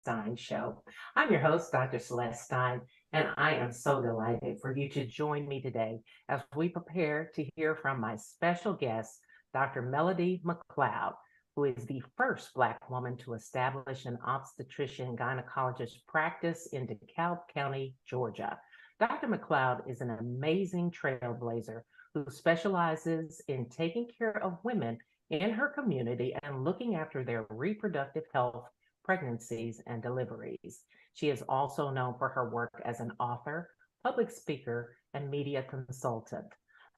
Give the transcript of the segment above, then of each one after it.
Stein Show. I'm your host, Dr. Celeste Stein, and I am so delighted for you to join me today as we prepare to hear from my special guest, Dr. Melody McLeod, who is the first Black woman to establish an obstetrician gynecologist practice in DeKalb County, Georgia. Dr. McLeod is an amazing trailblazer who specializes in taking care of women in her community and looking after their reproductive health, pregnancies, and deliveries. She is also known for her work as an author, public speaker, and media consultant.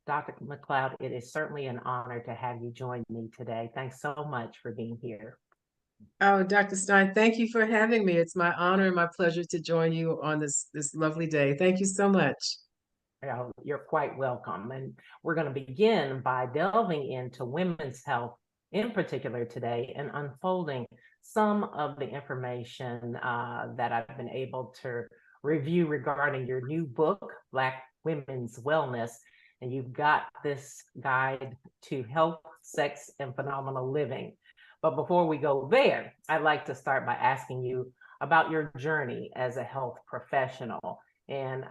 Dr. McLeod, it is certainly an honor to have you join me today. Thanks so much for being here. Oh, Dr. Stein, thank you for having me. It's my honor and my pleasure to join you on this lovely day. Thank you so much. You're quite welcome. And we're going to begin by delving into women's health in particular today and unfolding some of the information that I've been able to review regarding your new book, Black Women's Wellness. And you've got this guide to health, sex, and phenomenal living. But before we go there, I'd like to start by asking you about your journey as a health professional. And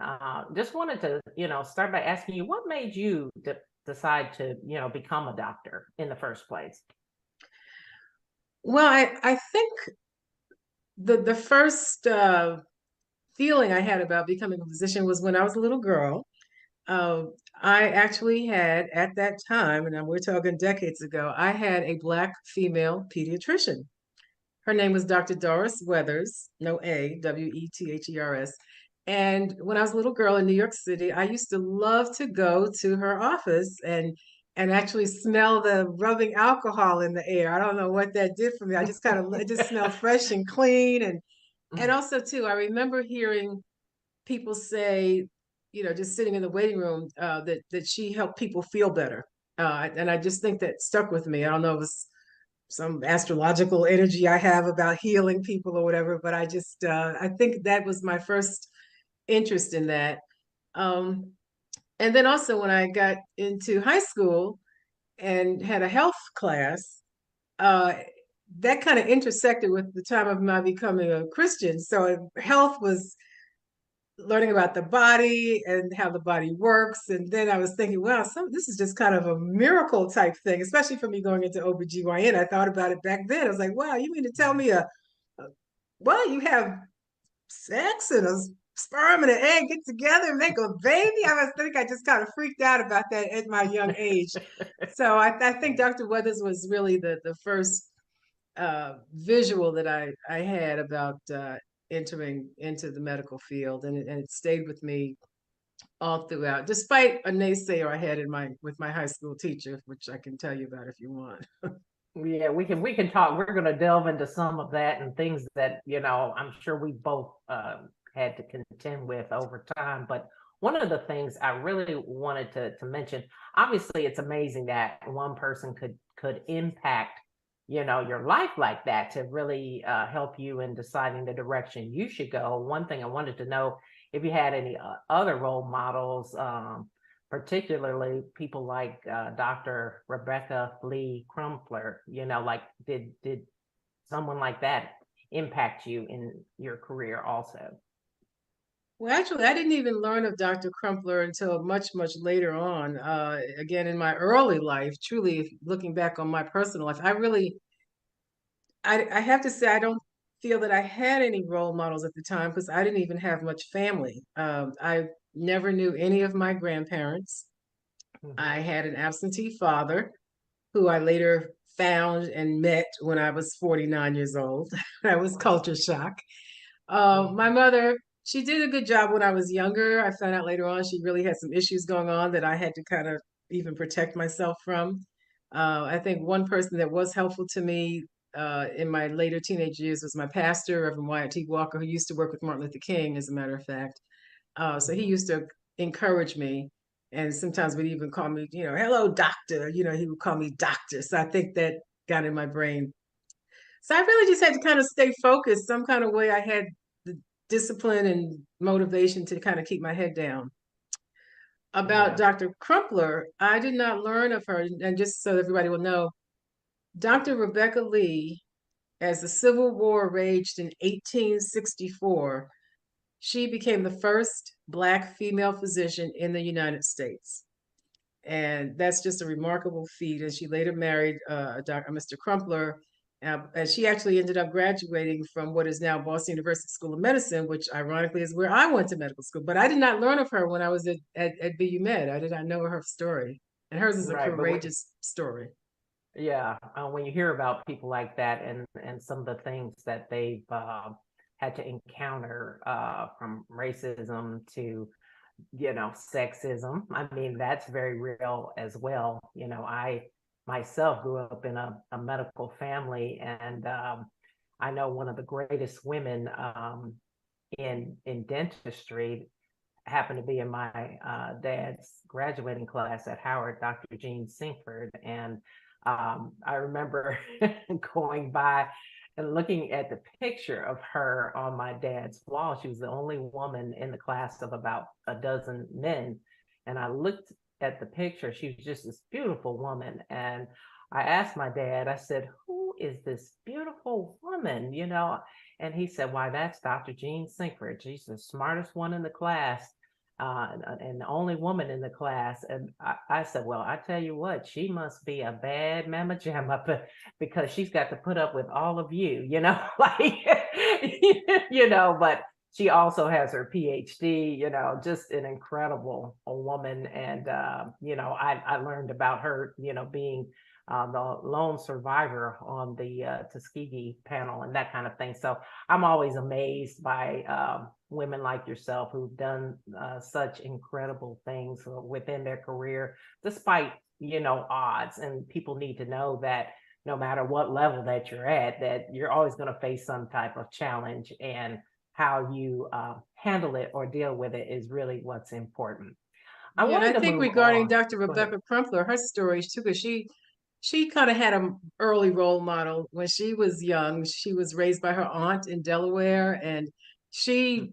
just wanted to, start by asking you what made you decide to, become a doctor in the first place? Well, I think the first feeling I had about becoming a physician was when I was a little girl. Uh, I actually had at that time, and we're talking decades ago, I had a Black female pediatrician. Her name was Dr. Doris Weathers, no A, Wethers. And when I was a little girl in New York City, I used to love to go to her office and actually smell the rubbing alcohol in the air. I don't know what that did for me. I just kind of it just smelled fresh and clean. And also too, I remember hearing people say, just sitting in the waiting room, that she helped people feel better. And I just think that stuck with me. I don't know if it's some astrological energy I have about healing people or whatever, but I think that was my first interest in that. Um, and then also when I got into high school and had a health class, uh, that kind of intersected with the time of my becoming a Christian. So health was learning about the body and how the body works. And then I was thinking, wow, this is just kind of a miracle type thing, especially for me going into OBGYN. I thought about it back then. I was like, wow, you mean to tell me well, you have sex and a sperm and an egg get together and make a baby? I just kind of freaked out about that at my young age. So I think Dr. Weathers was really the first visual that I had about entering into the medical field, and it stayed with me all throughout, despite a naysayer I had with my high school teacher, which I can tell you about if you want. Yeah, we can talk. We're going to delve into some of that and things that I'm sure we both had to contend with over time. But one of the things I really wanted to mention, obviously, it's amazing that one person could impact your life like that to really help you in deciding the direction you should go. One thing I wanted to know if you had any other role models. Particularly people like Dr. Rebecca Lee Crumpler, like did someone like that impact you in your career also? Well, actually, I didn't even learn of Dr. Crumpler until much, much later on. Again, in my early life, truly looking back on my personal life, I have to say, I don't feel that I had any role models at the time because I didn't even have much family. I never knew any of my grandparents. Mhm. I had an absentee father who I later found and met when I was 49 years old. That was culture shock. My Mhm. mother, she did a good job when I was younger. I found out later on she really had some issues going on that I had to kind of even protect myself from. I think one person that was helpful to me in my later teenage years was my pastor, Reverend Wyatt T. Walker, who used to work with Martin Luther King, as a matter of fact. So he Mhm. used to encourage me and sometimes would even call me, hello, doctor. He would call me doctor. So I think that got in my brain. So I really just had to kind of stay focused. Some kind of way I had the discipline and motivation to kind of keep my head down. About Yeah. Dr. Crumpler, I did not learn of her. And just so everybody will know, Dr. Rebecca Lee as the Civil War raged in 1864, she became the first Black female physician in the United States. And that's just a remarkable feat. And she later married Mr. Crumpler. And she actually ended up graduating from what is now Boston University School of Medicine, which ironically is where I went to medical school. But I did not learn of her when I was at BU Med. I did not know her story. And hers is a Right, but courageous story. yeah, when you hear about people like that and some of the things that they've had to encounter, from racism to, sexism, I mean, that's very real as well. I myself grew up in a medical family, and I know one of the greatest women, in dentistry happened to be in my dad's graduating class at Howard, Dr. Jean Sinkford. And I remember going by and looking at the picture of her on my dad's wall. She was the only woman in the class of about a dozen men. And I looked at the picture. She was just this beautiful woman. And I asked my dad, I said, "Who is this beautiful woman?" And he said, "Why, that's Dr. Jean Sinkford. She's the smartest one in the class, and the only woman in the class." And I said, "Well, I tell you what, she must be a bad mamma jamma, because she's got to put up with all of you, like, but she also has her PhD, just an incredible woman." And, I learned about her, being the lone survivor on the Tuskegee panel and that kind of thing. So I'm always amazed by women like yourself who've done such incredible things within their career, despite, odds. And people need to know that no matter what level that you're at, that you're always going to face some type of challenge, and how you handle it or deal with it is really what's important. I Yeah, and I wanted to think move regarding on. Dr. Go ahead. Rebecca Crumpler, her story too, because she kind of had an early role model when she was young. She was raised by her aunt in Delaware, and she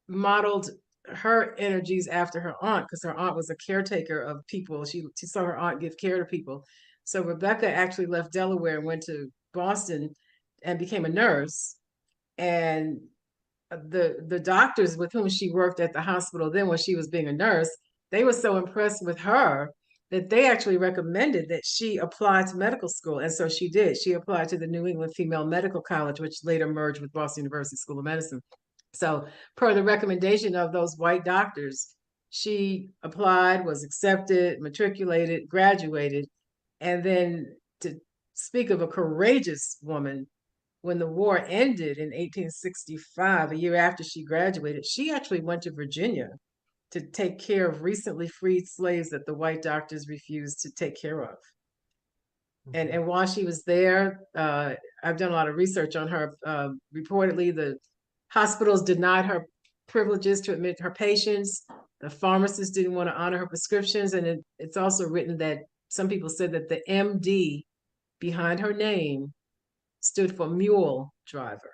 modeled her energies after her aunt because her aunt was a caretaker of people. She saw her aunt give care to people. So Rebecca actually left Delaware and went to Boston and became a nurse. And the doctors with whom she worked at the hospital then when she was being a nurse, they were so impressed with her that they actually recommended that she apply to medical school. And so she did. She applied to the New England Female Medical College, which later merged with Boston University School of Medicine. So, per the recommendation of those white doctors, she applied, was accepted, matriculated, graduated, and then, to speak of a courageous woman, when the war ended in 1865, a year after she graduated, she actually went to Virginia to take care of recently freed slaves that the white doctors refused to take care of. And Mhm. and while she was there, I've done a lot of research on her. Reportedly, the hospitals denied her privileges to admit her patients. The pharmacists didn't want to honor her prescriptions, and it's also written that some people said that the MD behind her name stood for mule driver.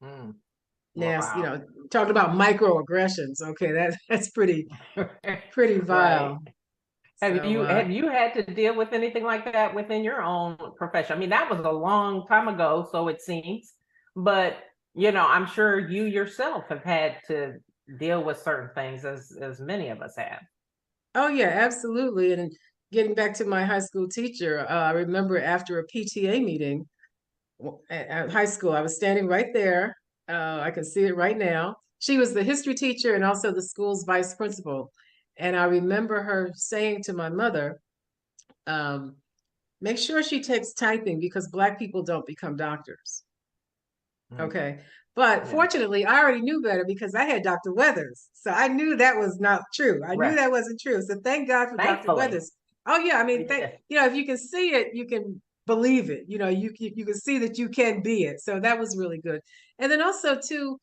Mm. Now, Wow. talking about microaggressions. Okay, that's pretty Right. vile. Have So, you have you had to deal with anything like that within your own profession? I mean, that was a long time ago, so it seems. But, I'm sure you yourself have had to deal with certain things, as many of us have. oh yeah, absolutely. And getting back to my high school teacher, I remember after a PTA meeting at high school, I was standing right there. I can see it right now. She was the history teacher and also the school's vice principal. And I remember her saying to my mother, um, make sure she takes typing because Black people don't become doctors. Mm. Okay. But Yeah. fortunately, I already knew better because I had Dr. Weathers. So I knew that was not true. I knew Right. that wasn't true. So thank God for Dr. Thankfully. Weathers. Oh yeah, I mean, Yeah. if you can see it, you can believe it. You can see that you can be it. So that was really good. And then also too,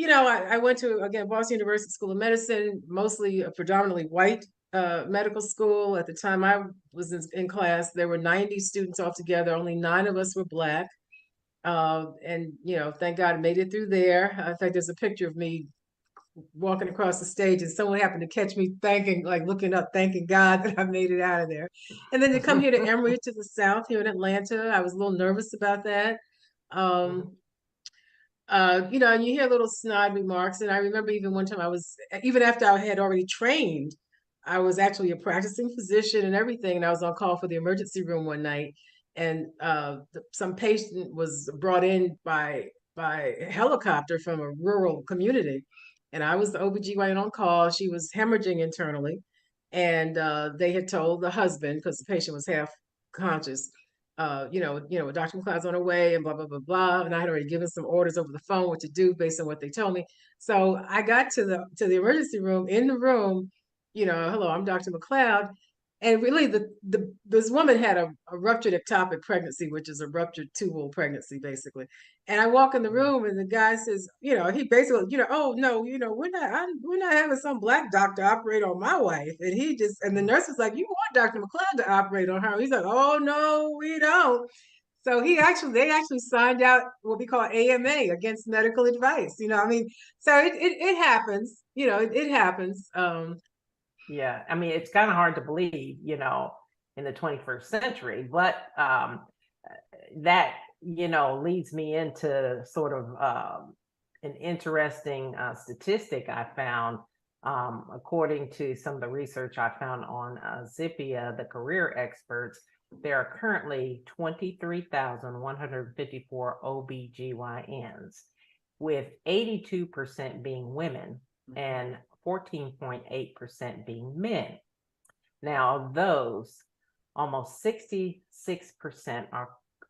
I went to again Boston University School of Medicine, mostly a predominantly white medical school. At the time I was in class, there were 90 students altogether. Only 9 of us were Black. And thank God I made it through there. In fact, there's a picture of me walking across the stage, and someone happened to catch me thanking, like looking up, thanking God that I made it out of there. And then to come here to Emory, to the South, here in Atlanta, I was a little nervous about that. Mhm. Um, and you hear little snide remarks. And I remember even one time even after I had already trained, I was actually a practicing physician and everything. And I was on call for the emergency room one night. And some patient was brought in by helicopter from a rural community. And I was the OBGYN on call. She was hemorrhaging internally. And they had told the husband, because the patient was half conscious, Dr. McLeod's on her way and blah, blah, blah, blah. And I had already given some orders over the phone what to do based on what they told me. So I got to the emergency room. In the room, hello, I'm Dr. McLeod. And really this woman had a ruptured ectopic pregnancy, which is a ruptured tubal pregnancy, basically. And I walk in the room and the guy says, he basically, oh no, we're not having some black doctor operate on my wife. And the nurse was like, you want Dr. McLeod to operate on her. He's like, oh no, we don't. So they actually signed out what we call AMA, against medical advice. I mean, so it happens, it happens. Yeah, I mean, it's kind of hard to believe, in the 21st century, but that, leads me into sort of an interesting statistic I found. According to some of the research I found on Zippia, the career experts, there are currently 23,154 OBGYNs, with 82% being women and 14.8% being men. Now, of those, almost 66%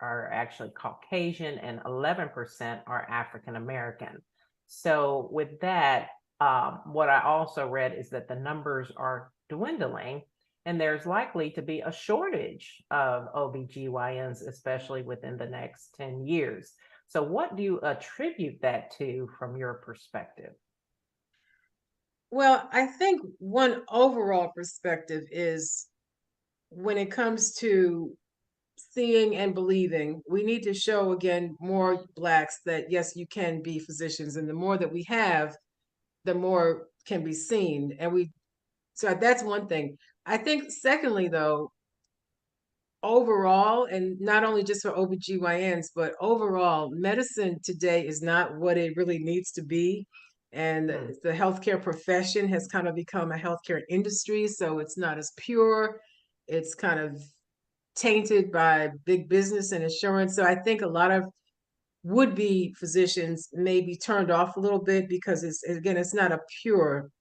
are actually Caucasian and 11% are African American. So, with that, what I also read is that the numbers are dwindling, and there's likely to be a shortage of OBGYNs, especially within the next 10 years. So, what do you attribute that to from your perspective? Well, I think one overall perspective is, when it comes to seeing and believing, we need to show again more blacks that yes, you can be physicians, and the more that we have, the more can be seen. So that's one thing. I think secondly, though, overall, and not only just for OBGYNs, but overall, medicine today is not what it really needs to be. And Hmm. the healthcare profession has kind of become a healthcare industry, so it's not as pure. It's kind of tainted by big business and insurance. So I think a lot of would-be physicians may be turned off a little bit, because it's not a pure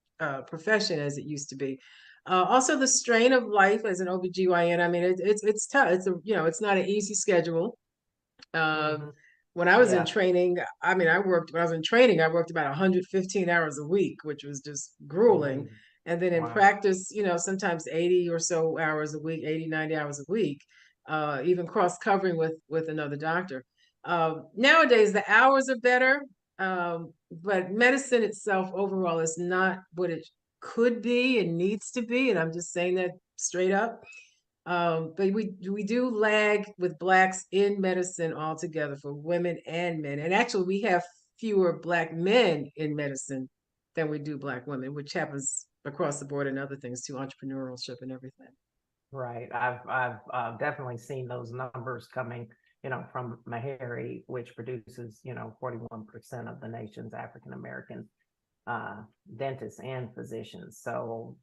profession as it used to be. Also, the strain of life as an OBGYN, I mean, it's tough. It's not an easy schedule. Uh, Hmm. when I was in Yeah. training, I mean, when I was in training, I worked about 115 hours a week, which was just grueling. Mhm. And then in Wow. practice, sometimes 80 or so hours a week, 80, 90 hours a week, even cross covering with another doctor. Nowadays, the hours are better, but medicine itself overall is not what it could be and needs to be. And I'm just saying that straight up. But we do lag with blacks in medicine altogether, for women and men. And actually, we have fewer black men in medicine than we do black women, which happens across the board in other things too, entrepreneurship and everything. Right. I've definitely seen those numbers coming, from Meharry, which produces, 41% of the nation's African American uh, dentists and physicians. So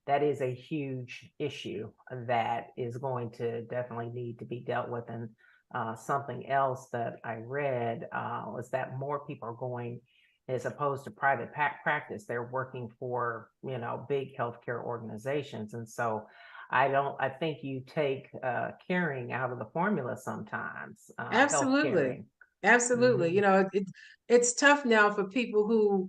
that is a huge issue that is going to definitely need to be dealt with. And something else that I read was that more people are going, as opposed to private practice, they're working for, big healthcare organizations. And so I think you take caring out of the formula sometimes, health Absolutely. caring. Absolutely. Hmm. It's tough now for people who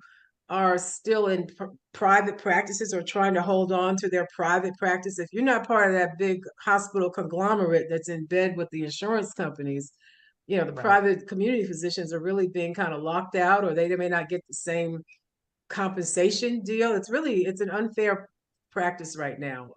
are still in private practices or trying to hold on to their private practice. If you're not part of that big hospital conglomerate that's in bed with the insurance companies, the Right. private community physicians are really being kind of locked out, or they may not get the same compensation deal. It's an unfair practice right now.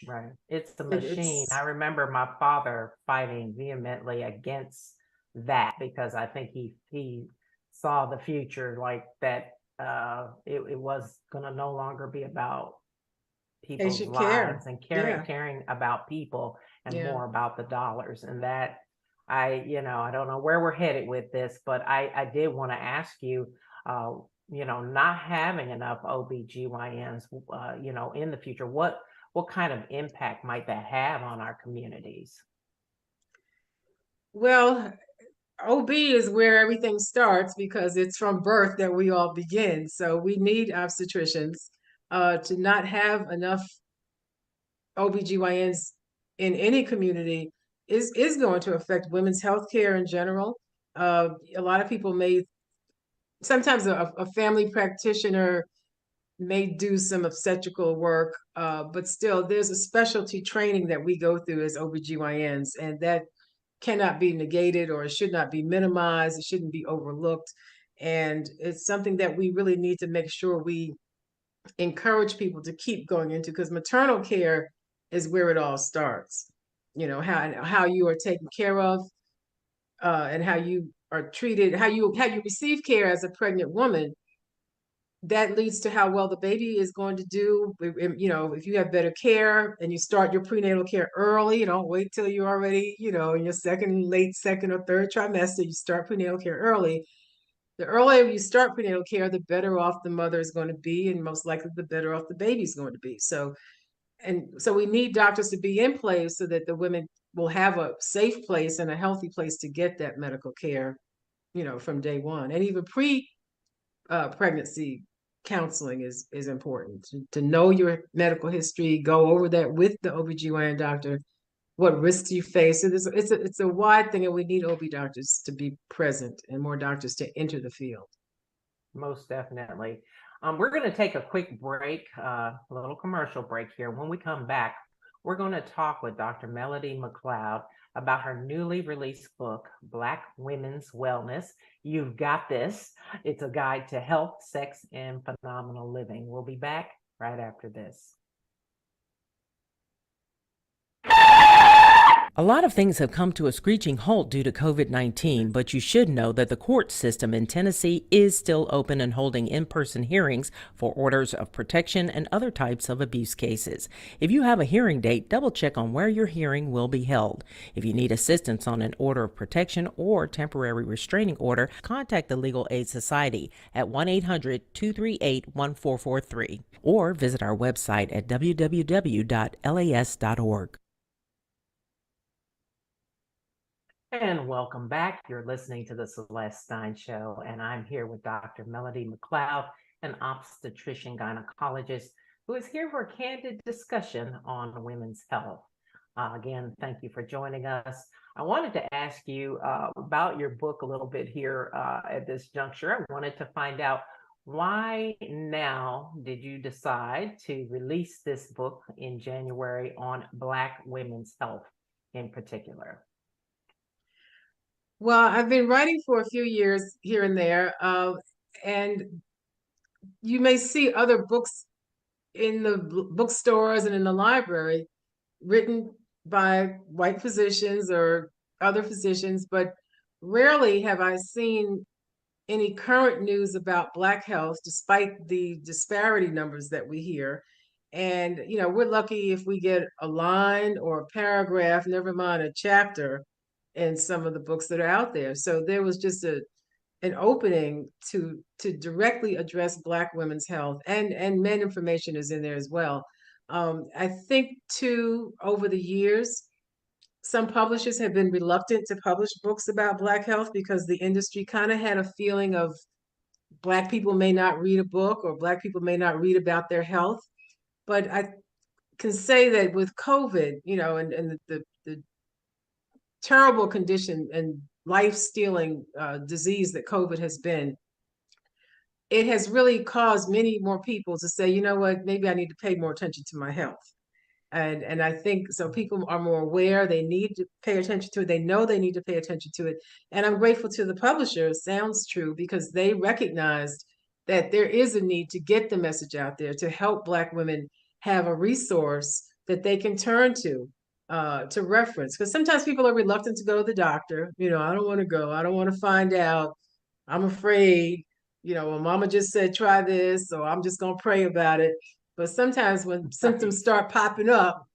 Right. It's the machine. I It's remember my father fighting vehemently against that because I think he saw the future like that it was going to no longer be about people's Patient care. lives and Yeah, caring about people and yeah. more about the dollars. And that I don't know where we're headed with this, but I did want to ask you, uh, not having enough OBGYNs, in the future, what kind of impact might that have on our communities? Well, OB is where everything starts because it's from birth that we all begin. So we need obstetricians. To not have enough OBGYNs in any community is going to affect women's health care in general. A lot of people may, sometimes a family practitioner may do some obstetrical work, but still there's a specialty training that we go through as OBGYNs, and that cannot be negated or it should not be minimized. It shouldn't be overlooked. And it's something that we really need to make sure we encourage people to keep going into, because maternal care is where it all starts. You know, how you are taken care of, and how you are treated, how you receive care as a pregnant woman, that leads to how well the baby is going to do. You know, if you have better care and you start your prenatal care early, you don't wait till you're already, in your late second or third trimester, you start prenatal care early. The earlier you start prenatal care, the better off the mother is going to be, and most likely the better off the baby's going to be. So we need doctors to be in place so that the women will have a safe place and a healthy place to get that medical care, from day one. And even pregnancy counseling is important to know your medical history, go over that with the OBGYN doctor, what risks you face. So it's a wide thing, and we need OB doctors to be present and more doctors to enter the field. Most definitely. We're going to take a quick break, a little commercial break here. When we come back, we're going to talk with Dr. Melody McLeod about her newly released book, Black Women's Wellness. You've Got This. It's a guide to health, sex, and phenomenal living. We'll be back right after this. A lot of things have come to a screeching halt due to COVID-19, but you should know that the court system in Tennessee is still open and holding in-person hearings for orders of protection and other types of abuse cases. If you have a hearing date, double check on where your hearing will be held. If you need assistance on an order of protection or temporary restraining order, contact the Legal Aid Society at 1-800-238-1443 or visit our website at www.las.org. And welcome back. You're listening to the Celeste Stein Show, and I'm here with Dr. Melody McLeod, an obstetrician gynecologist who is here for a candid discussion on women's health. Again, thank you for joining us. I wanted to ask you about your book a little bit here at this juncture. I wanted to find out, why now did you decide to release this book in January on Black women's health in particular? Well, I've been writing for a few years here and there, and you may see other books in the bookstores and in the library written by white physicians or other physicians, but rarely have I seen any current news about Black health, despite the disparity numbers that we hear. And, we're lucky if we get a line or a paragraph, never mind a chapter, in some of the books that are out there. So there was just an opening to directly address Black women's health, and men information is in there as well. I think too, over the years, some publishers have been reluctant to publish books about Black health because the industry kind of had a feeling of Black people may not read a book, or Black people may not read about their health. But I can say that with COVID, and the terrible condition and life-stealing disease that COVID has been, it has really caused many more people to say, you know what, maybe I need to pay more attention to my health. And I think so people are more aware, they need to pay attention to it, they know they need to pay attention to it. And I'm grateful to the publisher, Sounds True, because they recognized that there is a need to get the message out there to help Black women have a resource that they can turn to reference. Because sometimes people are reluctant to go to the doctor. I don't want to go, I don't want to find out, I'm afraid. well, mama just said try this, so I'm just gonna pray about it. But sometimes when symptoms start popping up,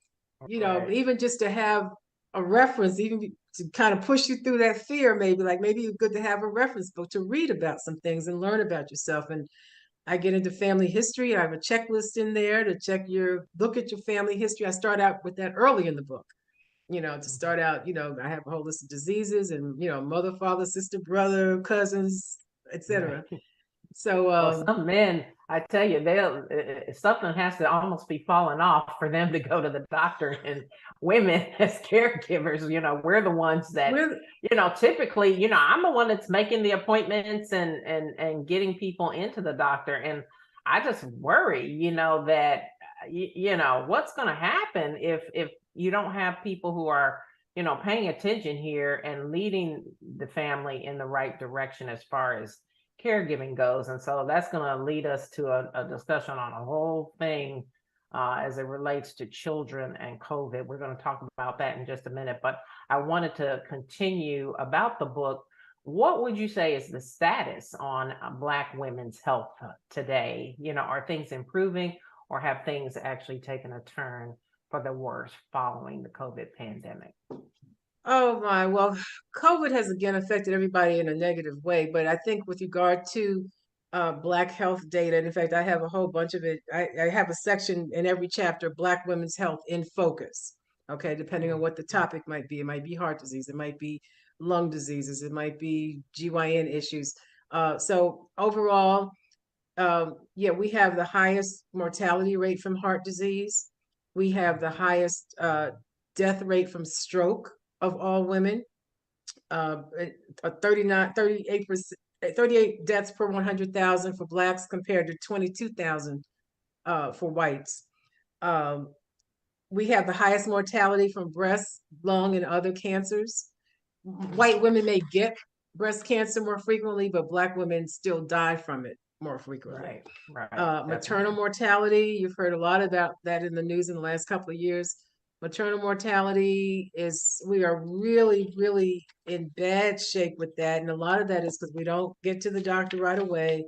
Right. even just to have a reference, even to kind of push you through that fear, maybe it's good to have a reference book to read about some things and learn about yourself. And I get into family history. I have a checklist in there to look at your family history. I start out with that early in the book, to start out, I have a whole list of diseases and, mother, father, sister, brother, cousins, etc. Right. So, Well, some men, I tell you, something has to almost be falling off for them to go to the doctor. And women, as caregivers, we're the ones that, we're, typically, I'm the one that's making the appointments and getting people into the doctor. And I just worry, that what's going to happen if you don't have people who are, paying attention here and leading the family in the right direction as far as caregiving goes. And so that's going to lead us to a discussion on a whole thing as it relates to children and COVID. We're going to talk about that in just a minute, but I wanted to continue about the book. What would you say is the status on Black women's health today? Are things improving, or have things actually taken a turn for the worse following the COVID pandemic? oh my, well, COVID has again affected everybody in a negative way, but I think with regard to Black health data, and in fact, I have a whole bunch of it. I have a section in every chapter, Black women's health in focus. Okay, depending on what the topic might be. It might be heart disease, it might be lung diseases, it might be GYN issues. So overall, yeah, we have the highest mortality rate from heart disease. We have the highest death rate from stroke of all women. 38%, 38 deaths per 100,000 for Blacks compared to 22,000 for whites. We have the highest mortality from breast, lung, and other cancers. White women may get breast cancer more frequently, but Black women still die from it more frequently. Right. Maternal mortality, you've heard a lot about that in the news in the last couple of years. Maternal mortality we are really, really in bad shape with that. And a lot of that is because we don't get to the doctor right away.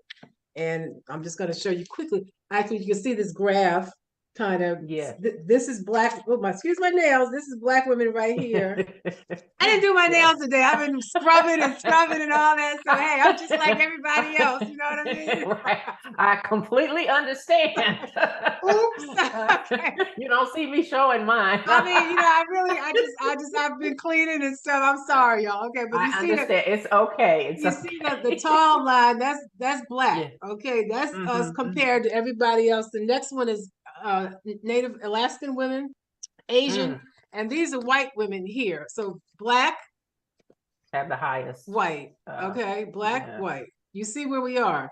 And I'm just going to show you quickly. Actually, you can see this graph kind of, Yeah. This is Black, excuse my nails. This is Black women right here. I didn't do my nails today. I've been scrubbing and all that. So hey, I'm just like everybody else. You know what I mean? Right. I completely understand. Oops. Okay. You don't see me showing mine. I mean, I've been cleaning and stuff. I'm sorry, y'all. Okay, but I you see understand. It's okay. It's you okay. see the tall line. That's Black. Yeah. Okay, that's us compared to everybody else. The next one is Native Alaskan women, Asian, and these are white women here. So Black, have the highest. white. Okay, Black, Yeah. white. You see where we are.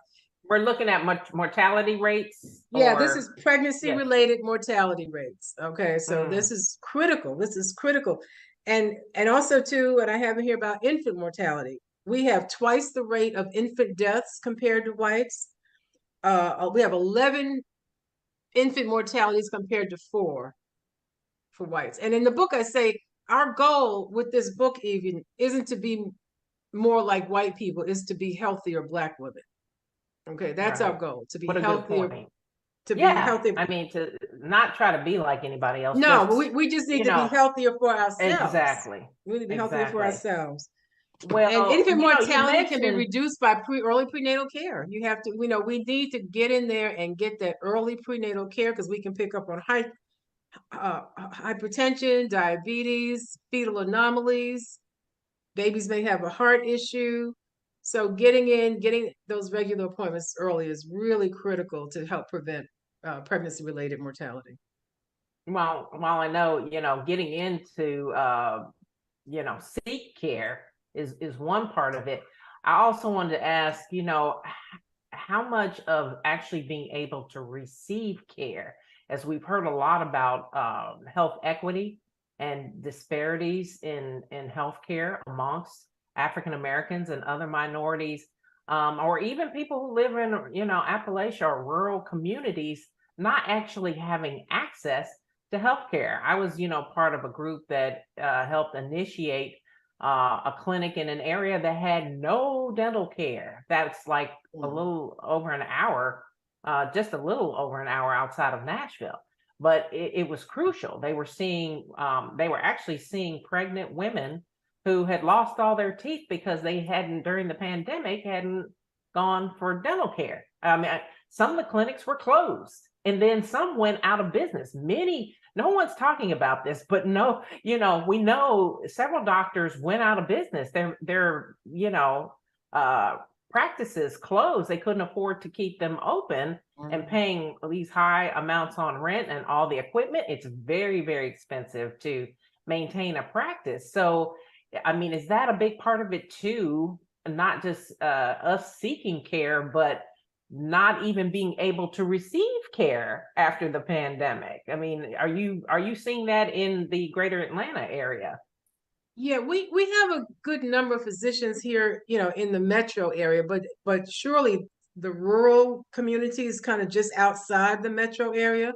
We're looking at mortality rates. Yeah, this is pregnancy related mortality rates. Okay, so Mm. this is critical. This is critical. And also too, and I have here about infant mortality. We have twice the rate of infant deaths compared to whites. We have 11 infant mortalities compared to 4 for whites. And in the book, I say our goal with this book even isn't to be more like white people, is to be healthier Black women. Okay, that's our goal, to be healthier. To be healthy. I mean, to not try to be like anybody else. No, but we just need to be healthier for ourselves. Exactly. We need to be healthier for ourselves. Well, and infant mortality can be reduced by early prenatal care. You have to, we need to get in there and get that early prenatal care, because we can pick up on hypertension, diabetes, fetal anomalies. Babies may have a heart issue. So getting those regular appointments early is really critical to help prevent pregnancy-related mortality. Well, while I know, getting into, seek care is one part of it. I also wanted to ask, how much of actually being able to receive care, as we've heard a lot about health equity and disparities in healthcare amongst African Americans and other minorities, or even people who live in, Appalachia or rural communities, not actually having access to healthcare. I was, part of a group that helped initiate a clinic in an area that had no dental care. That's like a Mm. little over an hour, just a little over an hour outside of Nashville. But it was crucial. They were actually seeing pregnant women who had lost all their teeth because they hadn't, during the pandemic, hadn't gone for dental care. I mean, some of the clinics were closed, and then some went out of business. Many, no one's talking about this, but no, we know several doctors went out of business. Their uh, practices closed. They couldn't afford to keep them open, and Mm. paying these high amounts on rent and all the equipment. It's very, very expensive to maintain a practice. So, I mean, is that a big part of it too? Not just us seeking care, but not even being able to receive care after the pandemic. I mean, are you seeing that in the greater Atlanta area? Yeah, we have a good number of physicians here, in the metro area, but surely the rural communities kind of just outside the metro area.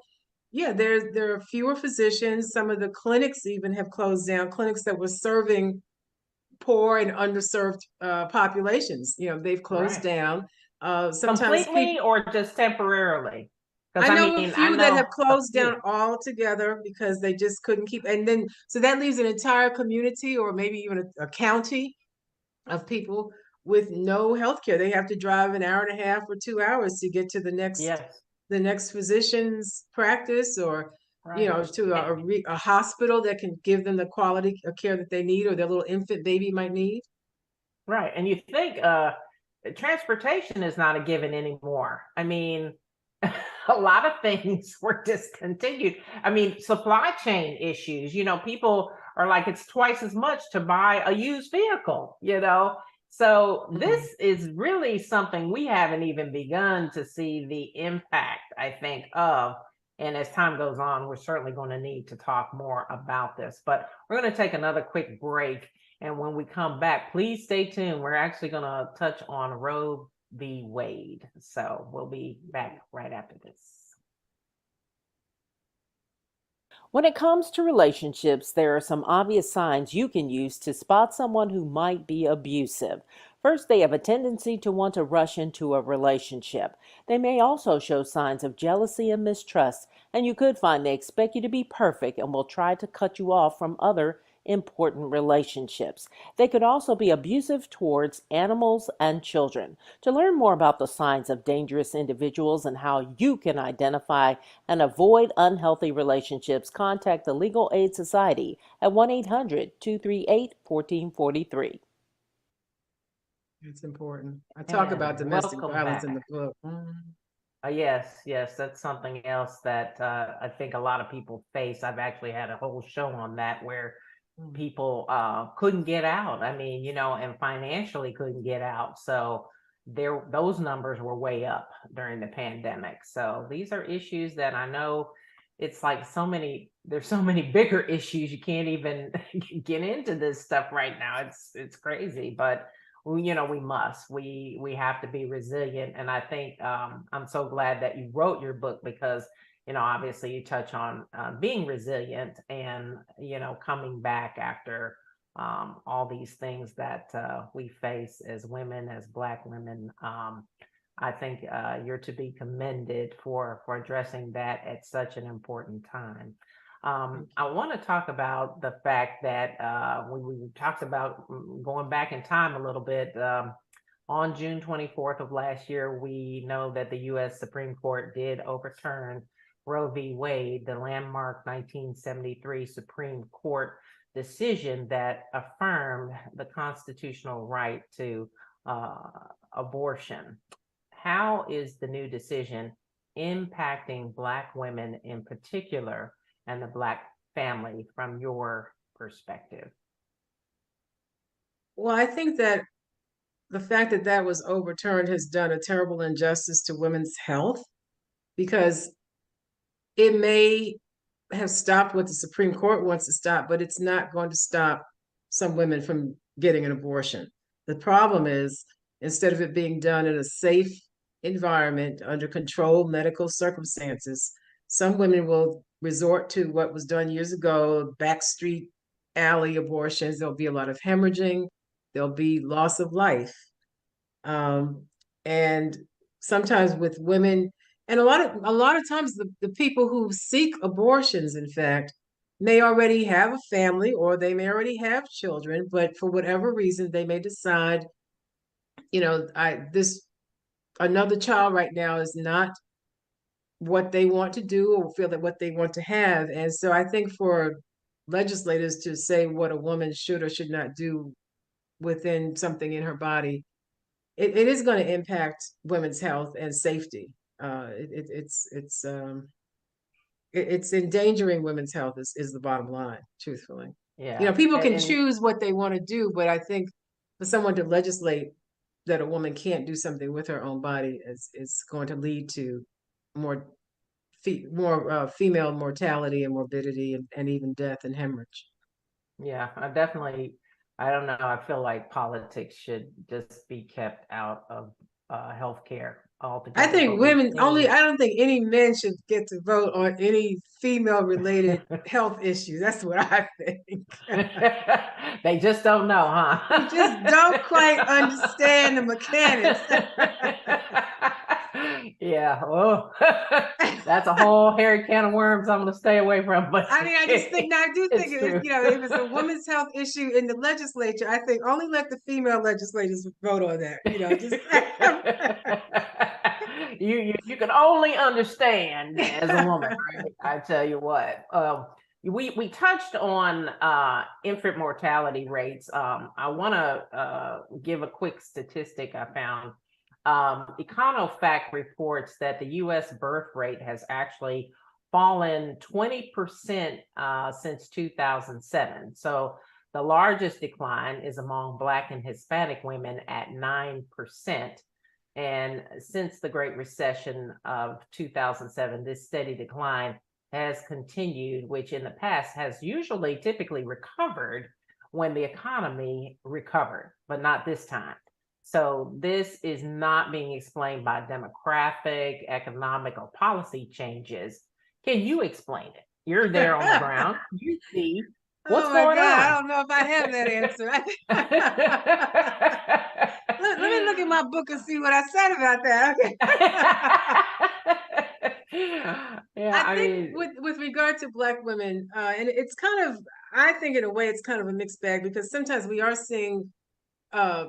Yeah, there are fewer physicians. Some of the clinics even have closed down, clinics that were serving poor and underserved populations. They've closed Right. down. Sometimes Completely people, or just temporarily? Because I I know a mean, I few that know have a closed few. down altogether because they just couldn't keep, and then so that leaves an entire community or maybe even a county of people with no health care. They have to drive an hour and a half or 2 hours to get to Yes, the next physician's practice, or right. to a hospital that can give them the quality of care that they need or their little infant baby might need. Right. And you think transportation is not a given anymore. I mean, a lot of things were discontinued. I mean, supply chain issues, people are like, it's twice as much to buy a used vehicle. So this Mhm. is really something we haven't even begun to see the impact, I think, of. And as time goes on, we're certainly going to need to talk more about this. But we're going to take another quick break. And when we come back, please stay tuned. We're actually going to touch on Roe v. Wade. So we'll be back right after this. When it comes to relationships, there are some obvious signs you can use to spot someone who might be abusive. First, they have a tendency to want to rush into a relationship. They may also show signs of jealousy and mistrust, and you could find they expect you to be perfect and will try to cut you off from other important relationships. They could also be abusive towards animals and children. To learn more about the signs of dangerous individuals and how you can identify and avoid unhealthy relationships, contact the Legal Aid Society at 1-800-238-1443. It's important. I talk And about domestic welcome violence in back. the book. Mhm. Yes, yes, that's something else that I think a lot of people face. I've actually had a whole show on that where Mm. people couldn't get out. I mean, and financially couldn't get out. So those numbers were way up during the pandemic. So these are issues that I know it's like there's so many bigger issues you can't even get into this stuff right now. It's crazy, but we have to be resilient. And I think I'm so glad that you wrote your book because obviously you touch on being resilient and coming back after all these things that we face as women, as Black women. I think you're to be commended for addressing that at such an important time. Thank I want to talk about the fact that we talked about going back in time a little bit. On June 24th of last year, we know that the U.S. Supreme Court did overturn Roe v. Wade, the landmark 1973 Supreme Court decision that affirmed the constitutional right to uh, abortion. How is the new decision impacting Black women in particular and the Black family from your perspective? Well, I think that the fact that that was overturned has done a terrible injustice to women's health because it may have stopped what the Supreme Court wants to stop, but it's not going to stop some women from getting an abortion. The problem is, instead of it being done in a safe environment under controlled medical circumstances, some women will resort to what was done years ago, backstreet alley abortions. There'll be a lot of hemorrhaging. There'll be loss of life. Um, and sometimes with women, and a lot of times the people who seek abortions, in fact, may already have a family or they may already have children, but for whatever reason, they may decide, I this another child right now is not what they want to do or feel that what they want to have. And so I think for legislators to say what a woman should or should not do within something in her body, it is going to impact women's health and safety. It's endangering women's health is the bottom line, truthfully. Yeah. People can And choose what they want to do, but I think for someone to legislate that a woman can't do something with her own body is going to lead to more female mortality and morbidity and even death and hemorrhage. yeah, I don't know. I feel like politics should just be kept out of healthcare I altogether. think But we've women only, seen I don't think any men should get to vote on any female related health issues. That's what I think. they just don't know, They just don't quite understand the mechanics. Yeah, well, that's a whole hairy can of worms I'm going to stay away from, but I mean, I just think, no, I do think it's true. if it's a women's health issue in the legislature, I think only let the female legislators vote on that. Just you can only understand as a woman, right? I tell you what. We touched on infant mortality rates. I want to give a quick statistic I found. EconoFact reports that the U.S. birth rate has actually fallen 20% since 2007. So the largest decline is among Black and Hispanic women at 9%. And since the Great Recession of 2007, this steady decline has continued, which in the past has typically recovered when the economy recovered, but not this time. So this is not being explained by demographic, economic, or policy changes. Can you explain it? You're there on the ground. You see what's oh my going God, I on. don't know if I have that answer. Let me look at my book and see what I said about that. Okay. Yeah, I I think mean, with regard to Black women, and it's kind of, I think in a way it's kind of a mixed bag because sometimes we are seeing uh,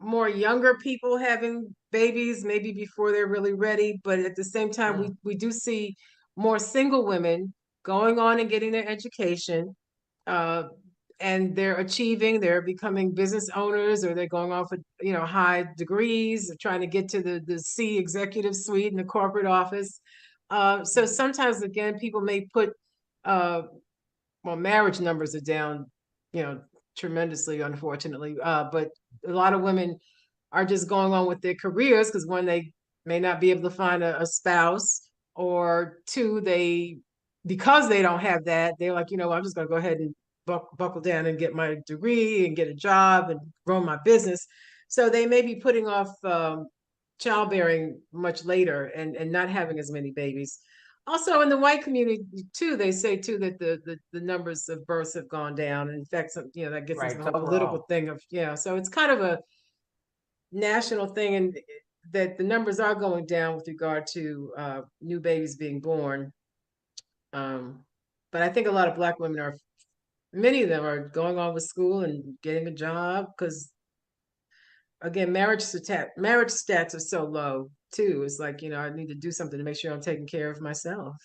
more younger people having babies maybe before they're really ready, but at the same time we do see more single women going on and getting their education, uh, and they're becoming business owners or they're going off with high degrees, trying to get to the C executive suite in the corporate office. So sometimes again people may put well, marriage numbers are down, you know, tremendously, unfortunately. But a lot of women are just going on with their careers because one, they may not be able to find a spouse, or two, because they don't have that, they're like, I'm just going to go ahead and buckle down and get my degree and get a job and grow my business. So they may be putting off childbearing much later and not having as many babies. Also, in the white community too, they say too that the numbers of births have gone down. And in fact, that gets into right. the So whole political overall, thing of so it's kind of a national thing, and that the numbers are going down with regard to new babies being born. Um, but I think a lot of Black women many of them are going on with school and getting a job because again, marriage stats are so low too. It's like, I need to do something to make sure I'm taking care of myself.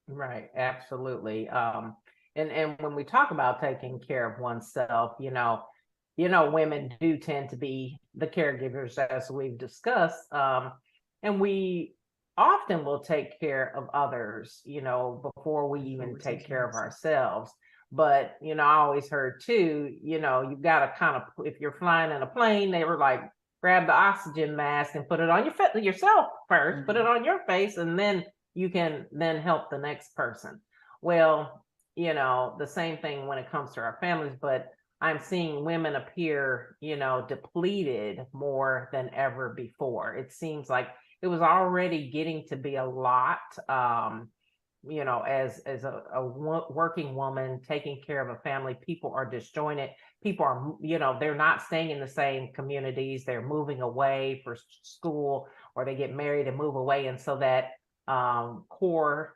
right, absolutely. And when we talk about taking care of oneself, women do tend to be the caregivers, as we've discussed. And we often will take care of others, before we Before even we take take care care of of ourselves. ourselves. But, I always heard too, you've got to kind of, if you're flying in a plane, they were like, grab the oxygen mask and put it on yourself first, put it Mhm. on your face, and then you can then help the next person. Well, the same thing when it comes to our families, but I'm seeing women appear, depleted more than ever before. It seems like it was already getting to be a lot. as a working woman taking care of a family, people are disjointed. People are, they're not staying in the same communities. They're moving away for school, or they get married and move away. And so that core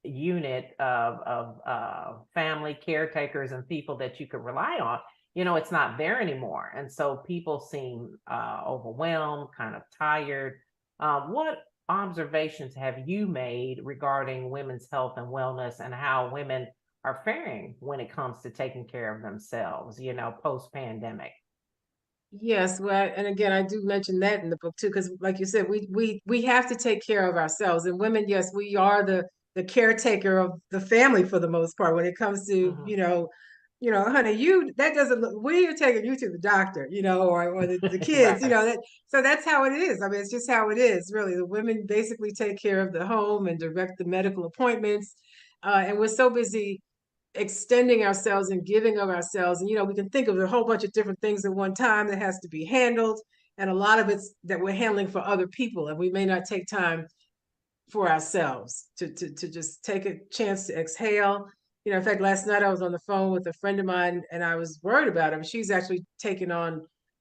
unit of family caretakers and people that you could rely on, it's not there anymore. And so people seem overwhelmed, kind of tired. What observations have you made regarding women's health and wellness, and how women are faring when it comes to taking care of themselves, post pandemic? Yes, well, and again, I do mention that in the book too, because like you said, we have to take care of ourselves. And women, yes, we are the caretaker of the family for the most part when it comes to, Hmm. honey, you that doesn't look we are taking you to the doctor, or the kids, Right, that so that's how it is. I mean, it's just how it is, really. The women basically take care of the home and direct the medical appointments. And we're so busy extending ourselves and giving of ourselves. And, we can think of a whole bunch of different things at one time that has to be handled. And a lot of it's that we're handling for other people. And we may not take time for ourselves to just take a chance to exhale. In fact, last night I was on the phone with a friend of mine and I was worried about her. She's actually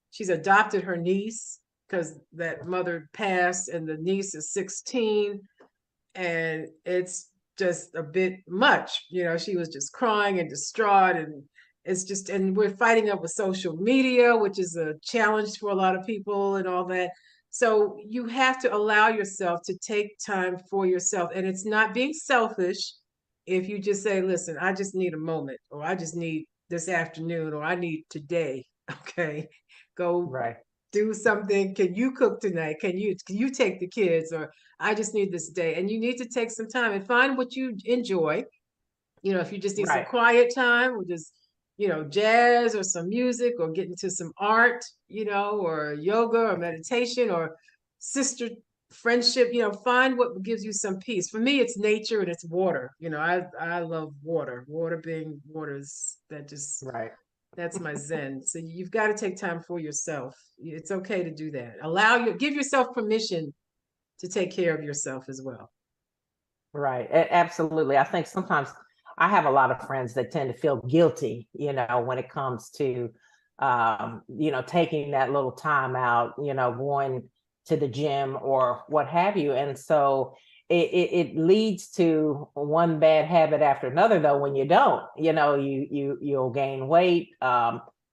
she's adopted her niece because that mother passed and the niece is 16 and it's just a bit much. She was just crying and distraught, and and we're fighting up with social media, which is a challenge for a lot of people and all that. So you have to allow yourself to take time for yourself, and it's not being selfish if you just say, listen, I just need a moment, or I just need this afternoon, or I need today. Okay, go right, do something. Can you cook tonight? Can you take the kids? Or I just need this day. And you need to take some time and find what you enjoy. If you just need some right, quiet time, or just, jazz or some music, or get into some art, or yoga or meditation or sister friendship, find what gives you some peace. For me, it's nature and it's water. I love water. Waters that just right. that's my zen. So you've got to take time for yourself. It's okay to do that. Give yourself permission to take care of yourself as well. Right. Absolutely. I think sometimes I have a lot of friends that tend to feel guilty, when it comes to, taking that little time out, going to the gym or what have you. And so it leads to one bad habit after another, though, when you don't, you'll gain weight.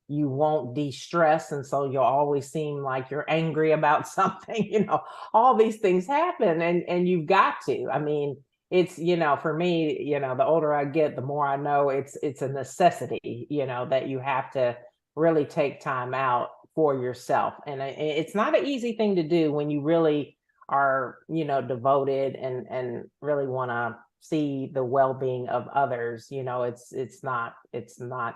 You won't de-stress. And so you'll always seem like you're angry about something, all these things happen, and you've got to, I mean, it's, for me, the older I get, the more I know it's a necessity, that you have to really take time out for yourself. And it's not an easy thing to do when you really are, devoted and really want to see the well-being of others. It's not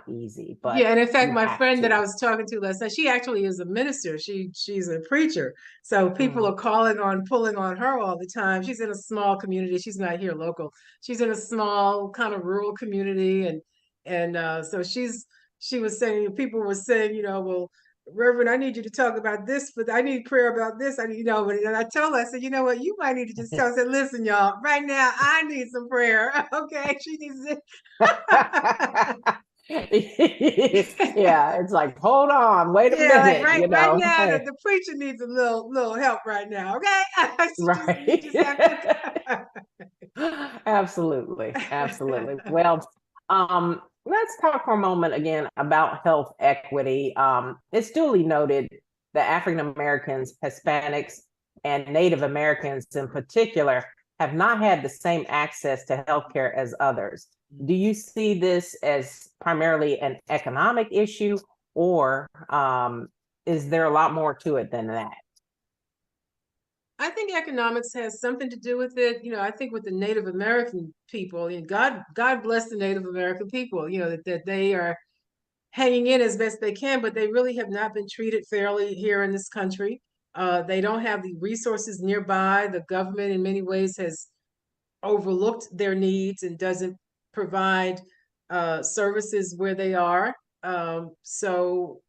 easy, but Yeah, and in fact, you my have friend that I to. was talking to last night, she actually is a minister. She's a preacher. So people Mhm. are pulling on her all the time. She's in a small community. She's not here local. She's in a small kind of rural community, and so she was saying, people were saying, well, Reverend, I need you to talk about this, but I need prayer about this. I need, and I told her, I said, you know what, you might need to just tell. I said, listen, y'all, right now I need some prayer. Okay, she needs it. Yeah, it's like, hold on, wait a Yeah, like minute, right now, the, Hey, the preacher needs a little help right now. Okay, you right. just have to. Absolutely, absolutely. Well, let's talk for a moment again about health equity. It's duly noted that African Americans, Hispanics, and Native Americans in particular have not had the same access to healthcare as others. Do you see this as primarily an economic issue, or is there a lot more to it than that? I think economics has something to do with it. I think with the Native American people, God bless the Native American people. That they are hanging in as best they can, but they really have not been treated fairly here in this country. They don't have the resources nearby. The government, in many ways, has overlooked their needs and doesn't provide services where they are. So,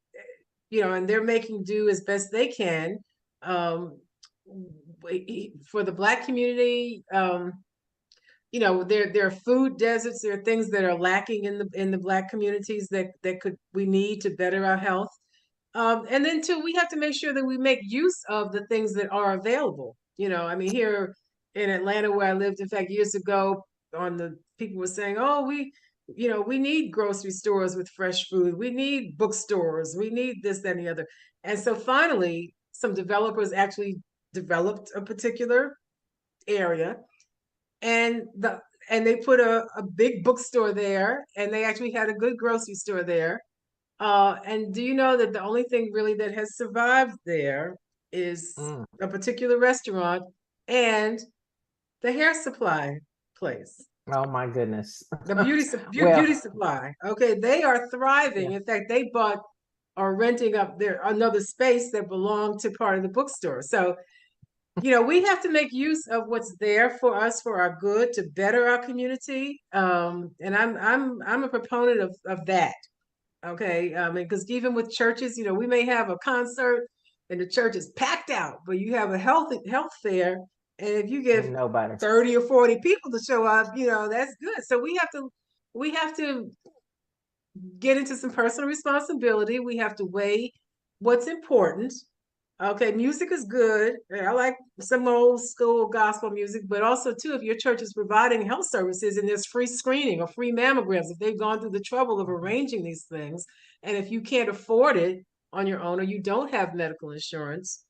and they're making do as best they can. Um, for the Black community, there are food deserts. There are things that are lacking in the Black communities that could we need to better our health. And then too, we have to make sure that we make use of the things that are available. I mean, here in Atlanta where I lived, in fact, years ago, on the people were saying, "Oh, we need grocery stores with fresh food. We need bookstores. We need this, that, and the other." And so finally, some developers actually developed a particular area, and they put a big bookstore there, and they actually had a good grocery store there. And do you know that the only thing really that has survived there is Mm. a particular restaurant and the hair supply place, Oh my goodness. the beauty Well, supply. Okay, they are thriving. yeah. In fact, they bought or renting up their another space that belonged to part of the bookstore. So, we have to make use of what's there for us for our good to better our community. And I'm a proponent of that. Okay, I mean, because even with churches, we may have a concert and the church is packed out, but you have a health fair, and if you get Nobody. 30 or 40 people to show up, that's good. So we have to get into some personal responsibility. We have to weigh what's important. Okay, music is good. I like some old school gospel music, but also too, if your church is providing health services and there's free screening or free mammograms, if they've gone through the trouble of Mhm. arranging these things, and if you can't afford it on your own or you don't have medical insurance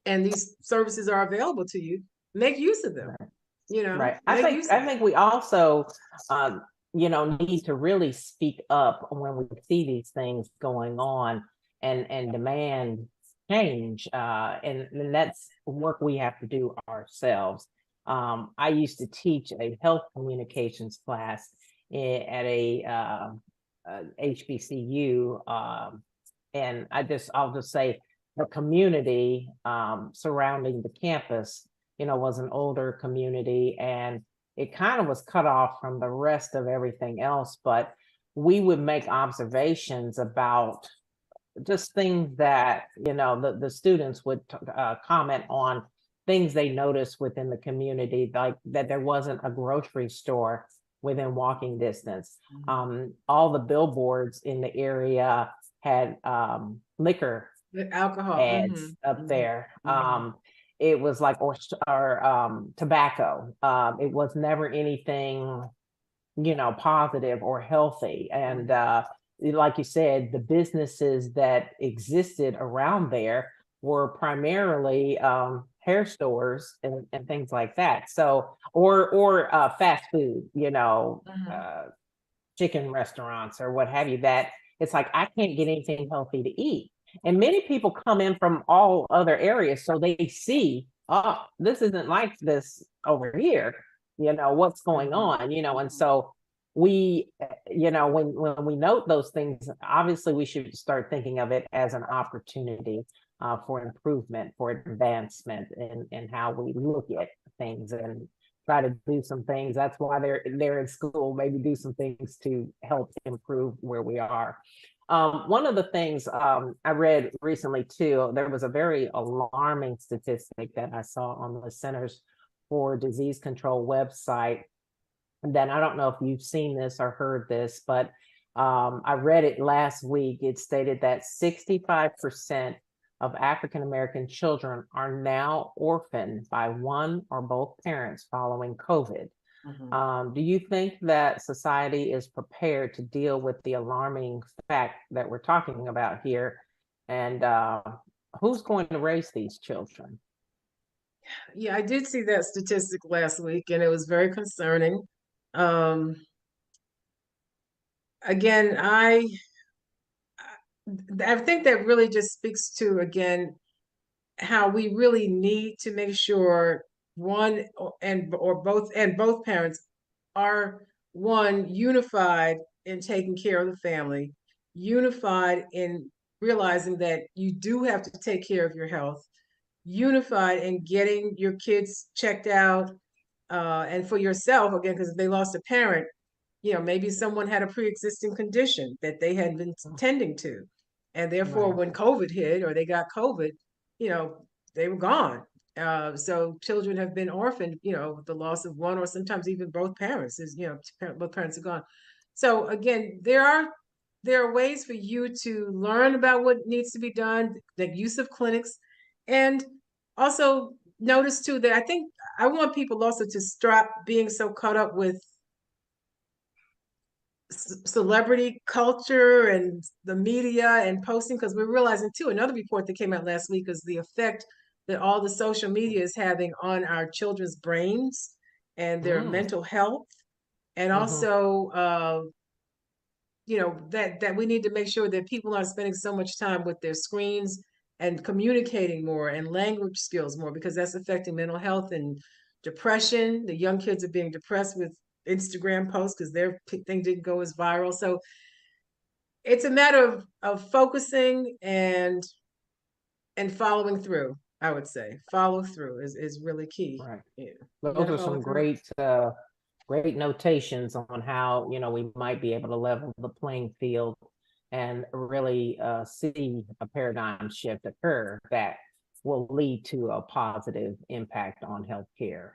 and these services are available to you, make use of them. Right. Right. I Make think use of I them. think we also need to really speak up when we see these things going on and demand change. And that's work we have to do ourselves. I used to teach a health communications class at a HBCU, and I'll just say the community surrounding the campus, was an older community, and it kind of was cut off from the rest of everything else. But we would make observations about just things that, the students would comment on things they noticed within the community, like that there wasn't a grocery store within walking distance. All the billboards in the area had liquor The alcohol. ads up there. Hmm. It was like or tobacco. It was never anything, positive or healthy. And like you said, the businesses that existed around there were primarily hair stores and things like that. So or fast food, chicken restaurants or what have you, that it's like I can't get anything healthy to eat. And many people come in from all other areas, so they see, oh, this isn't like this over here, what's going on, and so we, when we note those things, obviously we should start thinking of it as an opportunity for improvement, for advancement in how we look at things and try to do some things. That's why they're in school, maybe do some things to help improve where we are. One of the things I read recently too, there was a very alarming statistic that I saw on the Centers for Disease Control website. And then I don't know if you've seen this or heard this, but I read it last week. It stated that 65% of African American children are now orphaned by one or both parents following COVID. Hmm. Do you think that society is prepared to deal with the alarming fact that we're talking about here? And who's going to raise these children? Yeah, I did see that statistic last week, and it was very concerning. Um, Again, I think that really just speaks to, again, how we really need to make sure one and both parents are, one, unified in taking care of the family, unified in realizing that you do have to take care of your health, unified in getting your kids checked out, and for yourself, again, because if they lost a parent, maybe someone had a pre-existing condition that they had been tending to. And therefore, Right. when COVID hit or they got COVID, you know, they were gone. So children have been orphaned, with the loss of one or sometimes even both parents. Both parents are gone. So again, there are ways for you to learn about what needs to be done, the use of clinics, and also notice too that I think I want people also to stop being so caught up with celebrity culture and the media and posting, because we're realizing too, another report that came out last week is the effect that all the social media is having on our children's brains and their Mm, mental health, and hmm. also that we need to make sure that people aren't spending so much time with their screens and communicating more and language skills more, because that's affecting mental health and depression. The young kids are being depressed with Instagram posts because their thing didn't go as viral. So it's a matter of focusing and following through. I would say follow through is really key. Right. Yeah. You got Those to are follow some through. great notations on how, we might be able to level the playing field and really see a paradigm shift occur that will lead to a positive impact on healthcare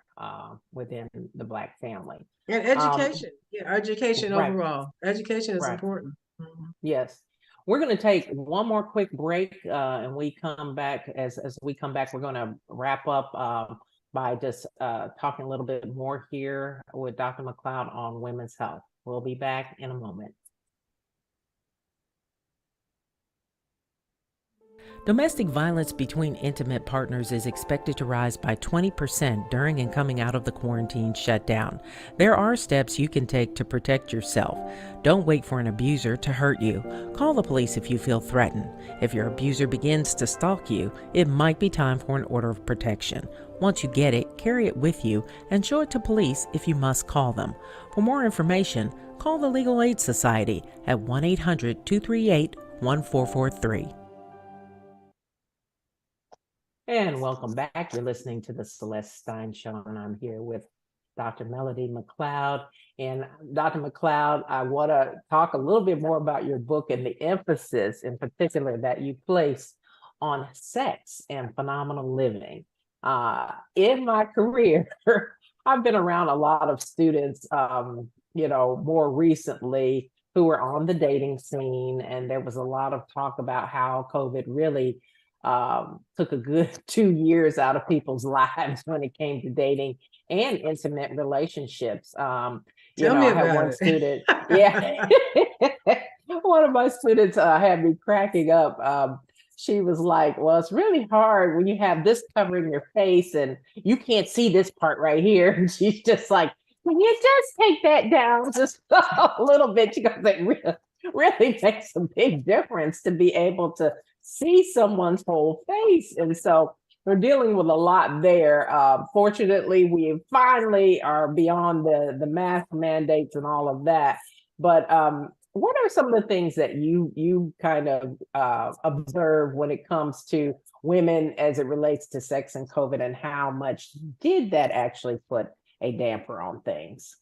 within the Black family. And Um, education. Yeah, education right, overall. Education is right. important. Mhm. Yes. We're going to take one more quick break, and we come back. As we come back, we're going to wrap up by just talking a little bit more here with Dr. McLeod on women's health. We'll be back in a moment. Domestic violence between intimate partners is expected to rise by 20% during and coming out of the quarantine shutdown. There are steps you can take to protect yourself. Don't wait for an abuser to hurt you. Call the police if you feel threatened. If your abuser begins to stalk you, it might be time for an order of protection. Once you get it, carry it with you and show it to police if you must call them. For more information, call the Legal Aid Society at 1-800-238-1443. And welcome back. You're listening to the Celeste Stein Show, and I'm here with Dr. Melody McLeod. And Dr. McLeod, I want to talk a little bit more about your book and the emphasis in particular that you place on sex and phenomenal living. In my career, I've been around a lot of students, more recently who were on the dating scene, and there was a lot of talk about how COVID really took a good 2 years out of people's lives when it came to dating and intimate relationships. Tell me I had about one it. student, yeah, one of my students had me cracking up. She was like, well, it's really hard when you have this covering your face and you can't see this part right here. And she's just like, can you just take that down just a little bit? She goes, it really makes a big difference to be able to see someone's whole face. And so we're dealing with a lot there. Fortunately, we finally are beyond the mask mandates and all of that. But what are some of the things that you kind of observe when it comes to women as it relates to sex and COVID, and how much did that actually put a damper on things?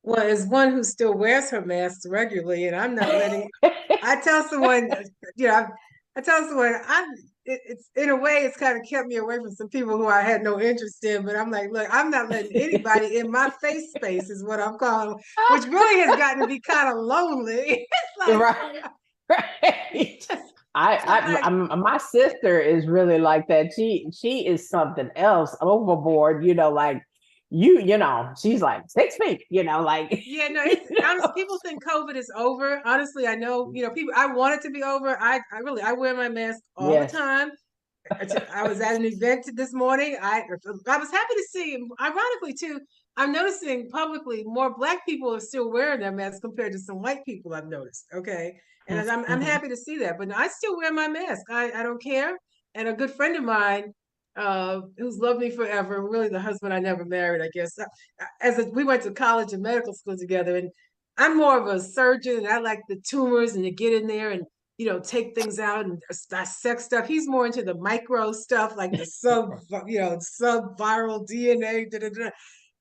Well, as one who still wears her mask regularly, and I'm not letting, I tell someone, you know, I, I tell someone, it's in a way, it's kind of kept me away from some people who I had no interest in, but I'm like, look, I'm not letting anybody in my face space, is what I'm calling, which really has gotten to be kind of lonely. It's like, Right, right. just, I'm I, like, my sister is really like that. She is something else overboard. Like she's like 6 feet. Like yeah, no, you it's honestly, people think COVID is over. Honestly, I know, people, I want it to be over. I really, I wear my mask all the Yes. time. I was at an event this morning. I was happy to see, ironically too, I'm noticing publicly more Black people are still wearing their masks compared to some white people I've noticed. Okay. And I'm Mhm. happy to see that. But I still wear my mask. I don't care. And a good friend of mine, who's loved me forever, really the husband I never married, I guess. We went to college and medical school together, and I'm more of a surgeon, and I like the tumors and to get in there and take things out and dissect stuff. He's more into the micro stuff, like the sub viral DNA. Da, da, da.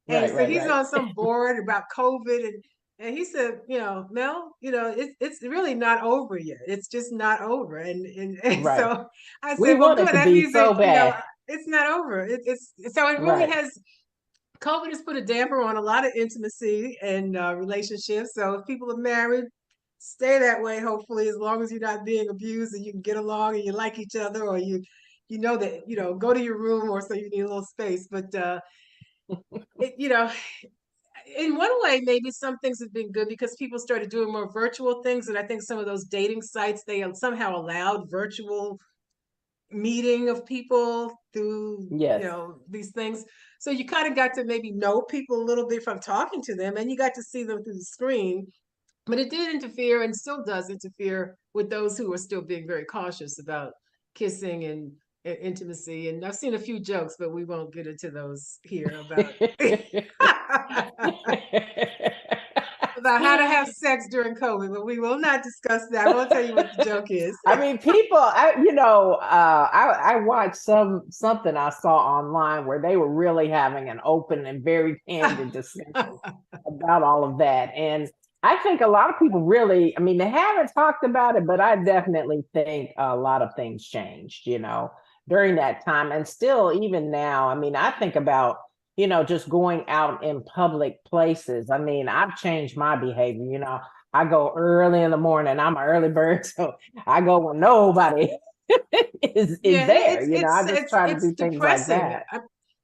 And Right, so right, he's right. on some board about COVID, and he said, Mel, it's really not over yet. It's just not over. And Right. so I We said, well, want it good. to That be means that so bad. it's not over. It's so it really Right. has. COVID has put a damper on a lot of intimacy and relationships. So if people are married, stay that way. Hopefully, as long as you're not being abused and you can get along and you like each other, or you know that go to your room, or so you need a little space. But it, in one way, maybe some things have been good because people started doing more virtual things, and I think some of those dating sites they somehow allowed virtual meeting of people through Yes. these things, so you kind of got to maybe know people a little bit from talking to them, and you got to see them through the screen, but it did interfere and still does interfere with those who are still being very cautious about kissing and intimacy. And I've seen a few jokes, but we won't get into those here about about how to have sex during COVID, but we will not discuss that. I won't tell you what the joke is. I mean, people, I watched something I saw online where they were really having an open and very candid discussion about all of that. And I think a lot of people really, I mean, they haven't talked about it, but I definitely think a lot of things changed, during that time. And still, even now, I mean, I think about, just going out in public places. I mean, I've changed my behavior, I go early in the morning. I'm an early bird, so I go when nobody is Yeah, there. I just it's try to it's do things like depressing. that.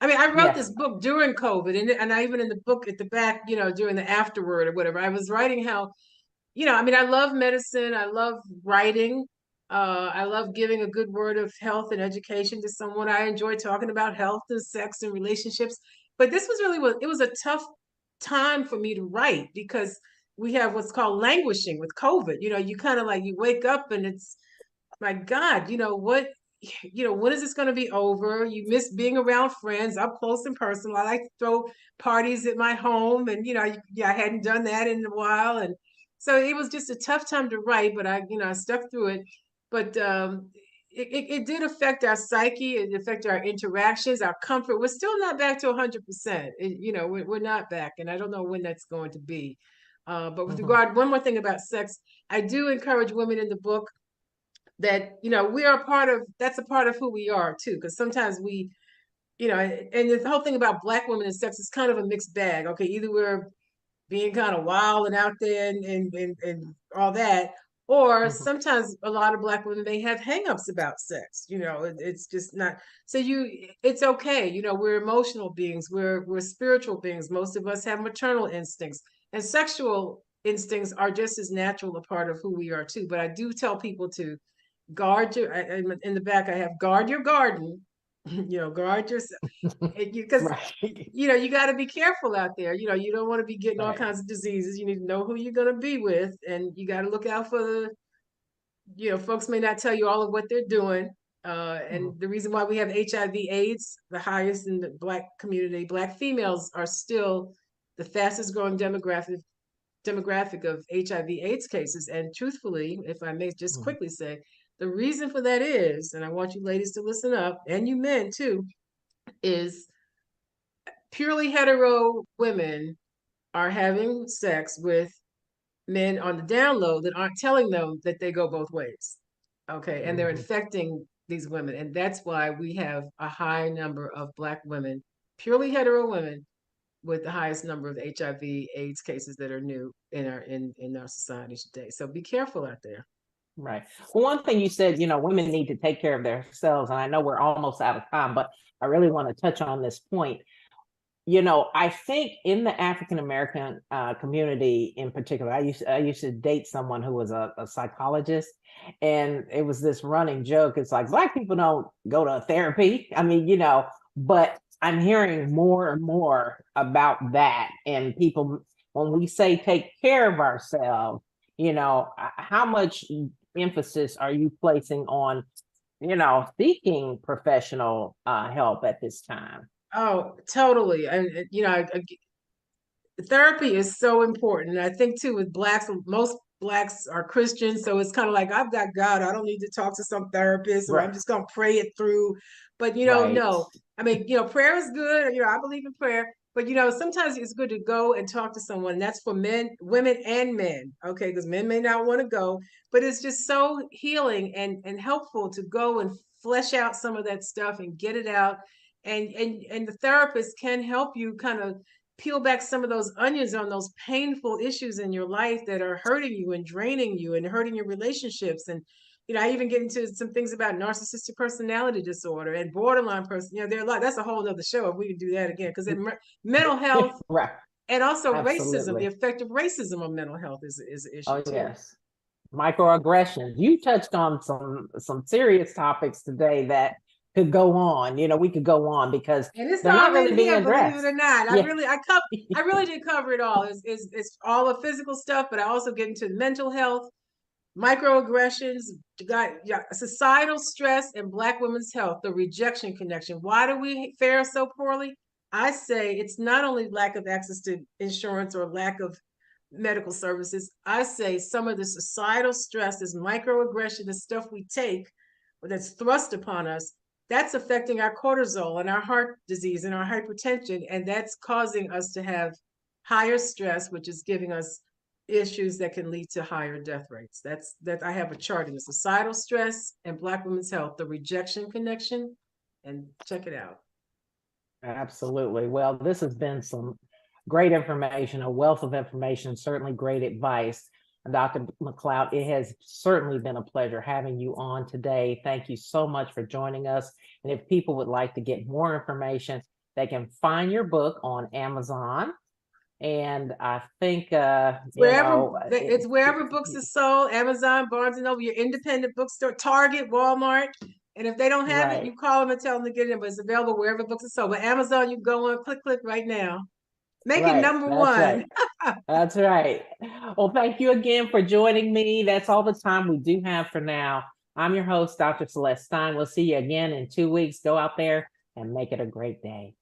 I mean, I wrote Yeah. this book during COVID, and I even in the book at the back, during the afterword or whatever, I was writing how, I mean, I love medicine, I love writing, I love giving a good word of health and education to someone. I enjoy talking about health and sex and relationships, but this was really it was a tough time for me to write because we have what's called languishing with COVID. You kind of like you wake up and it's my God, when is this going to be over? You miss being around friends up close and personal. I like to throw parties at my home, and I hadn't done that in a while, and so it was just a tough time to write. But I stuck through it. But it did affect our psyche. It affected our interactions, our comfort. We're still not back to 100%. We're not back, and I don't know when that's going to be. But with Mhm. regard, one more thing about sex, I do encourage women in the book that we are that's a part of who we are too, because sometimes we and the whole thing about Black women and sex is kind of a mixed bag. Okay, either we're being kind of wild and out there and all that, or Mhm. sometimes a lot of Black women may have hangups about sex. It's just not, so it's okay. We're emotional beings, we're spiritual beings. Most of us have maternal instincts, and sexual instincts are just as natural a part of who we are too. But I do tell people to guard your, in the back I have, guard your garden. Guard yourself, because Right. you got to be careful out there. You don't want to be getting all Right. kinds of diseases. You need to know who you're going to be with, and you got to look out for folks may not tell you all of what they're doing. Mhm. And the reason why we have HIV/AIDS the highest in the Black community, Black females are still the fastest growing demographic of HIV/AIDS cases. And truthfully, if I may just Mhm. quickly say, the reason for that is, and I want you ladies to listen up, and you men too, is purely hetero women are having sex with men on the down low that aren't telling them that they go both ways. Okay. And they're Mhm. infecting these women. And that's why we have a high number of Black women, purely hetero women, with the highest number of HIV/AIDS cases that are new in our society today. So be careful out there. Right. Well, one thing you said, women need to take care of themselves, and I know we're almost out of time, but I really want to touch on this point. I think in the African American community in particular, I used to date someone who was a psychologist, and it was this running joke. It's like Black people don't go to therapy. I mean, but I'm hearing more and more about that, and people, when we say take care of ourselves, how much emphasis are you placing on, seeking professional help at this time? Oh, totally. And therapy is so important. And I think too with Blacks, most Blacks are Christians. So it's kind of like, I've got God. I don't need to talk to some therapist, or I'm Right. just going to pray it through. But, Right. no. I mean, prayer is good. I believe in prayer. But, sometimes it's good to go and talk to someone. And that's for men, women, and men. Okay. Because men may not want to go. But it's just so healing and helpful to go and flesh out some of that stuff and get it out. And the therapist can help you kind of peel back some of those onions on those painful issues in your life that are hurting you and draining you and hurting your relationships. And I even get into some things about narcissistic personality disorder and borderline person. There are a lot. That's a whole other show if we can do that again, because mental health Right. and also racism, Absolutely. the effect of racism on mental health is an issue Oh, too. yes. Microaggressions. You touched on some serious topics today that could go on. We could go on because And it's they're all not really in being here, believe addressed. it or not. Yeah. I really did cover it all. It's all the physical stuff, but I also get into mental health, microaggressions, societal stress, and Black women's health, the rejection connection. Why do we fare so poorly? I say it's not only lack of access to insurance or lack of medical services. I say some of the societal stress, this microaggression, the stuff we take that's thrust upon us, that's affecting our cortisol and our heart disease and our hypertension, and that's causing us to have higher stress, which is giving us issues that can lead to higher death rates. That I have a chart in the societal stress and Black women's health, the rejection connection, and check it out. Absolutely. Well, this has been some great information, a wealth of information, certainly great advice. Dr. McLeod, it has certainly been a pleasure having you on today. Thank you so much for joining us. And if people would like to get more information, they can find your book on Amazon. And I think it's wherever books are sold, Amazon, Barnes and Noble, your independent bookstore, Target, Walmart. And if they don't have it, you call them and tell them to get it in, but it's available wherever books are sold. But Amazon, you go on, click right now. Make it number one. Right. That's right. Well, thank you again for joining me. That's all the time we do have for now. I'm your host, Dr. Celeste Stein. We'll see you again in 2 weeks. Go out there and make it a great day.